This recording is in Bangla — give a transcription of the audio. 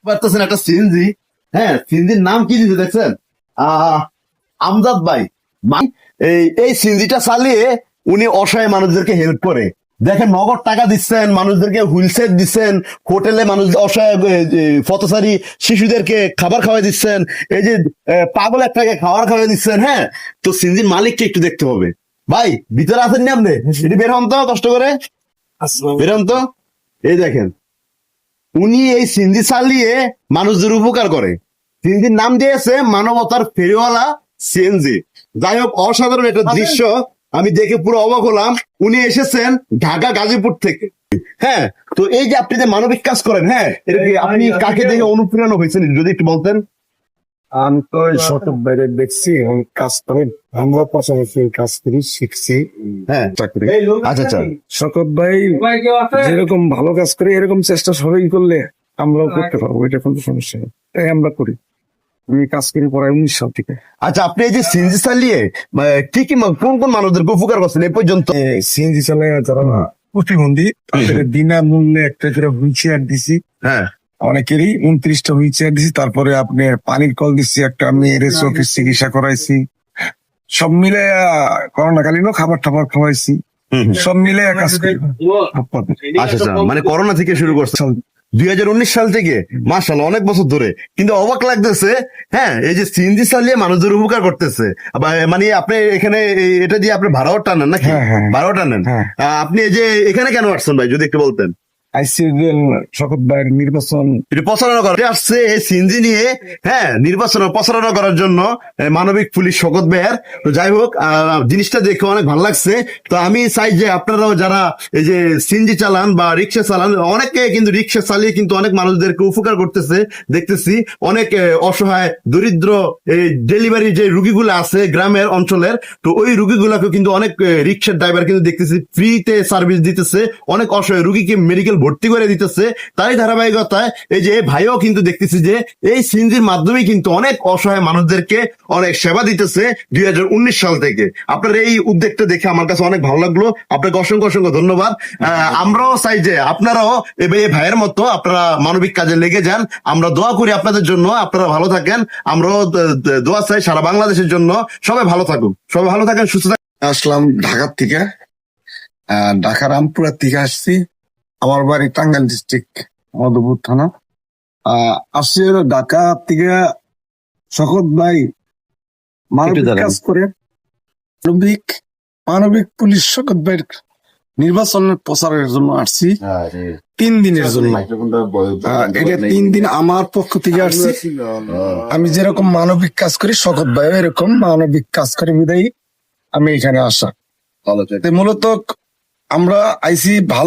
পারতেছেন একটা সিএনজি, হ্যাঁ সিএনজির নাম কি দিতে দেখছেন? আমজাদ ভাই। এই সিএনজিটা চালিয়ে উনি অসহায় মানুষদেরকে হেল্প করে। দেখেন নগদ টাকা দিচ্ছেন, মানুষদেরকে হুইল চেয়ার দিচ্ছেন, হোটেলে মানুষ অসহায় পথচারী শিশুদেরকে খাবার খাওয়াই দিচ্ছেন, এই যে পাগল একটাকে খাবার খাওয়াই দিচ্ছেন। হ্যাঁ, তো সিএনজির মালিককে একটু দেখতে হবে। ভাই ভিতরে আছেন নি আপনি? এটি বের হন তো কষ্ট করে, বের হন তো। এই দেখেন উনি এই সিন্ধি চালিয়ে মানুষদের উপকার করে। সিএনজির নাম দিয়েছে মানবতার ফেরিওয়ালা সিএনজি। যাই হোক, অসাধারণ একটা দৃশ্য, আমি দেখে পুরো অবাক হলাম। উনি এসেছেন ঢাকা গাজীপুর থেকে। হ্যাঁ, তো এই যে আপনি যে মানবিক কাজ করেন, হ্যাঁ এটা কি আপনি কাকে দেখে অনুপ্রেরণা হয়েছেন যদি একটু বলতেন? আমি তো শতক বাইরে দেখছি, আমি কাজ করি, আমরা পাশাপাশি কাজ করি, শিখছি। হ্যাঁ, চাকরি। আচ্ছা আচ্ছা। শকত ভাই যেরকম ভালো কাজ করে এরকম চেষ্টা সবাই করলে আমরাও করতে পারবো, এটা কোনো সমস্যা নেই, তাই আমরা করি। আমি কাজ করি প্রায় 19 সাল থেকে। আচ্ছা, আপনি এই যে সিএনজি চালিয়ে কি কি কোন কোন মানুষদেরকে উপকার করছেন এই পর্যন্ত? সিএনজি চালায় যারা প্রতিবন্ধী তাদের বিনামূল্যে একটা করে হুইল চেয়ার দিছি। হ্যাঁ, অনেকেরই 29টা হুইল চেয়ার দিছি। তারপরে আপনি পানির কল দিচ্ছি, একটা মেয়ের চোখের চিকিৎসা করাইছি। সব মিলে করোনাকালীনও খাবার টাবার খাওয়াইছি। সব মিলে কাজ করি। আচ্ছা আচ্ছা, মানে করোনা থেকে শুরু করছে 2019 সাল থেকে, মাশাআল্লাহ অনেক বছর ধরে। কিন্তু অবাক লাগতেছে, হ্যাঁ এই যে সিএনজি চালিয়ে মানুষদের উপকার করতেছে। মানে আপনি এখানে এটা দিয়ে আপনি ভাড়াও টানেন নাকি? হ্যাঁ, হ্যাঁ। ভাড়াও টানেন। হ্যাঁ। আপনি এই যে এখানে কেন আসছেন ভাই, যদি একটু বলতেন? আইসিএল শকত ভাইয়ের নির্বাচন এটা প্রচারণা করতে আসছে এই সিএনজি নিয়ে। হ্যাঁ, নির্বাচন প্রচারণা করার জন্য মানবিক পুলিশ শকত ভাইয়ের। তো যাই হোক, জিনিসটা দেখে অনেক ভালো লাগছে। তো আমি চাই যে আপনারাও যারা এই যে সিএনজি চালান বা রিক্সা চালান, অনেকে কিন্তু রিক্সা চালিয়ে কিন্তু অনেক মানুষদেরকে উপকার করতেছে দেখতেছি। অনেক অসহায় দরিদ্র এই ডেলিভারি যে রুগীগুলো আছে গ্রামের অঞ্চলের, তো ওই রুগীগুলাকে কিন্তু অনেক রিক্সার ড্রাইভার কিন্তু দেখতেছি ফ্রিতে সার্ভিস দিতেছে, অনেক অসহায় রুগীকে মেডিকেল ভর্তি করে দিতেছে। তারই ধারাবাহিকতায় এই যে ভাইও কিন্তু দেখতেছি যে এই সিএনজির মাধ্যমে কিন্তু অনেক অসহায় মানুষদেরকে অনেক সেবা দিতেছে 2019 সাল থেকে। আপনার এই উদ্যোগটা দেখে আমার কাছে অনেক ভালো লাগলো, আপনাকে অসংখ্য অসংখ্য ধন্যবাদ। আমরাও চাই যে আপনারাও এই ভাইয়ের মতো আপনারা মানবিক কাজে লেগে যান। আমরা দোয়া করি আপনাদের জন্য, আপনারা ভালো থাকেন। আমরাও দোয়া চাই সারা বাংলাদেশের জন্য। সবাই ভালো থাকুন, সবাই ভালো থাকেন, সুস্থ থাকেন। আসলাম ঢাকার থেকে, ঢাকা রামপুরার থেকে আসছি। আমার বাড়ি টাঙ্গাইল ডিস্ট্রিক্ট, মধুপুর থানা। আসছি ঢাকা থেকে। শকত ভাই মানবিক কাজ করে, মানবিক পুলিশ শকত ভাইয়ের নির্বাচনের প্রচারের জন্য আসছি 3 দিনের জন্য। এটা 3 দিন আমার পক্ষ থেকে আসছি। আমি যেরকম মানবিক কাজ করি শকত ভাই এরকম মানবিক কাজ করে বিদায়ী আমি এখানে আসা। মূলত আমরা আইসি ভালো